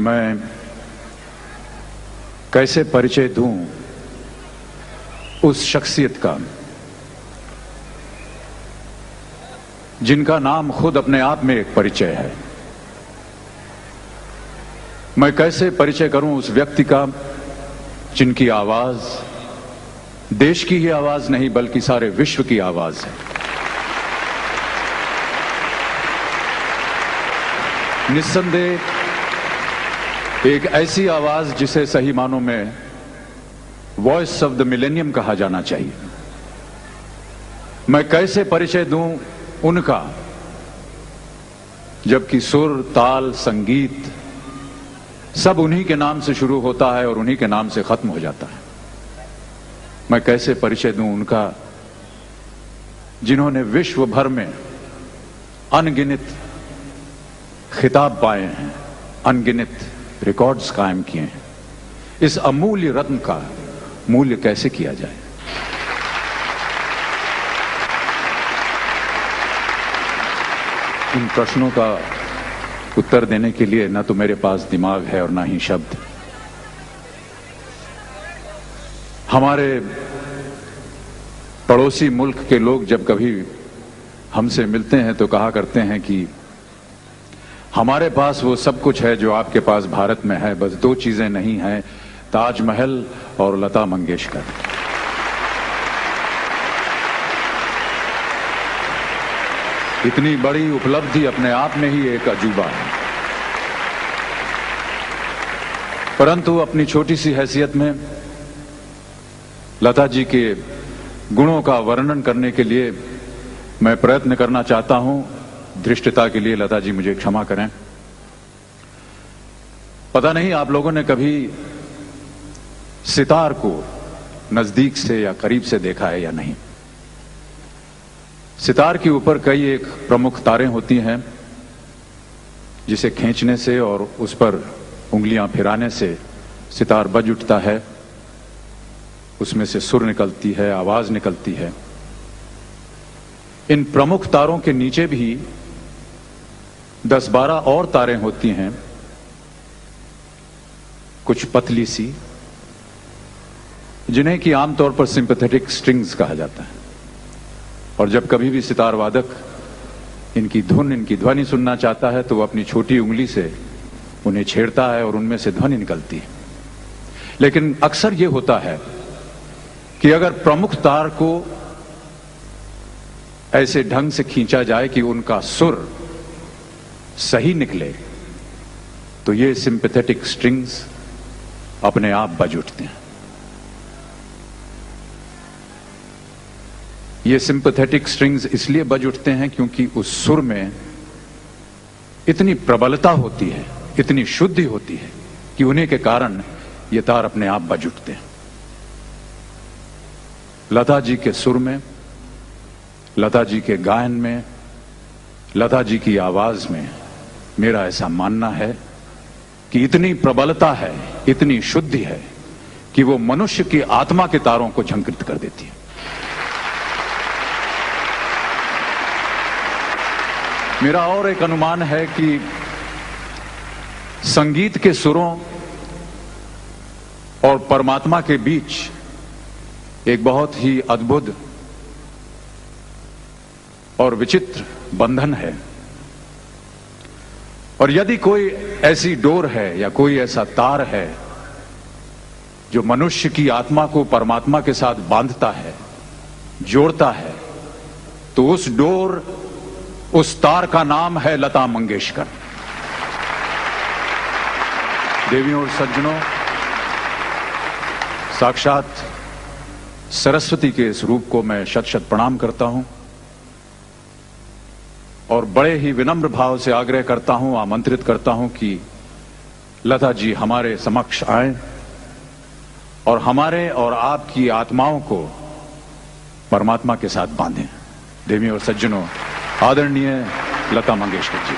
मैं कैसे परिचय दूं उस शख्सियत का जिनका नाम खुद अपने आप में एक परिचय है। मैं कैसे परिचय करूं उस व्यक्ति का जिनकी आवाज देश की ही आवाज नहीं बल्कि सारे विश्व की आवाज है। निस्संदेह एक ऐसी आवाज जिसे सही मानों में वॉइस ऑफ द मिलेनियम कहा जाना चाहिए। मैं कैसे परिचय दूं उनका जबकि सुर, ताल, संगीत सब उन्हीं के नाम से शुरू होता है और उन्हीं के नाम से खत्म हो जाता है। मैं कैसे परिचय दूं उनका जिन्होंने विश्व भर में अनगिनत खिताब पाए हैं, अनगिनत रिकॉर्ड्स कायम किए हैं। इस अमूल्य रत्न का मूल्य कैसे किया जाए? इन प्रश्नों का उत्तर देने के लिए न तो मेरे पास दिमाग है और ना ही शब्द। हमारे पड़ोसी मुल्क के लोग जब कभी हमसे मिलते हैं तो कहा करते हैं कि हमारे पास वो सब कुछ है जो आपके पास भारत में है, बस दो चीजें नहीं हैं, ताजमहल और लता मंगेशकर। इतनी बड़ी उपलब्धि अपने आप में ही एक अजूबा है। परंतु अपनी छोटी सी हैसियत में लता जी के गुणों का वर्णन करने के लिए मैं प्रयत्न करना चाहता हूं। धृष्टता के लिए लता जी मुझे क्षमा करें। पता नहीं आप लोगों ने कभी सितार को नजदीक से या करीब से देखा है या नहीं। सितार के ऊपर कई एक प्रमुख तारें होती हैं जिसे खींचने से और उस पर उंगलियां फिराने से सितार बज उठता है, उसमें से सुर निकलती है, आवाज निकलती है। इन प्रमुख तारों के नीचे भी 10-12 और तारें होती हैं, कुछ पतली सी, जिन्हें कि आमतौर पर सिंपैथेटिक स्ट्रिंग्स कहा जाता है। और जब कभी भी सितार वादक इनकी धुन, इनकी ध्वनि सुनना चाहता है तो वो अपनी छोटी उंगली से उन्हें छेड़ता है और उनमें से ध्वनि निकलती है। लेकिन अक्सर ये होता है कि अगर प्रमुख तार को ऐसे ढंग से खींचा जाए कि उनका सुर सही निकले तो ये सिंपैथेटिक स्ट्रिंग्स अपने आप बज उठते हैं। ये सिंपैथेटिक स्ट्रिंग्स इसलिए बज उठते हैं क्योंकि उस सुर में इतनी प्रबलता होती है, इतनी शुद्धि होती है कि उन्हीं के कारण ये तार अपने आप बज उठते हैं। लता जी के सुर में, लता जी के गायन में, लता जी की आवाज में मेरा ऐसा मानना है कि इतनी प्रबलता है, इतनी शुद्धि है कि वो मनुष्य की आत्मा के तारों को झंकृत कर देती है। मेरा और एक अनुमान है कि संगीत के सुरों और परमात्मा के बीच एक बहुत ही अद्भुत और विचित्र बंधन है। और यदि कोई ऐसी डोर है या कोई ऐसा तार है जो मनुष्य की आत्मा को परमात्मा के साथ बांधता है, जोड़ता है, तो उस डोर, उस तार का नाम है लता मंगेशकर। देवियों और सज्जनों, साक्षात सरस्वती के इस रूप को मैं शत शत प्रणाम करता हूं और बड़े ही विनम्र भाव से आग्रह करता हूं, आमंत्रित करता हूं कि लता जी हमारे समक्ष आएं और हमारे और आपकी आत्माओं को परमात्मा के साथ बांधें। देवियों और सज्जनों, आदरणीय लता मंगेशकर जी।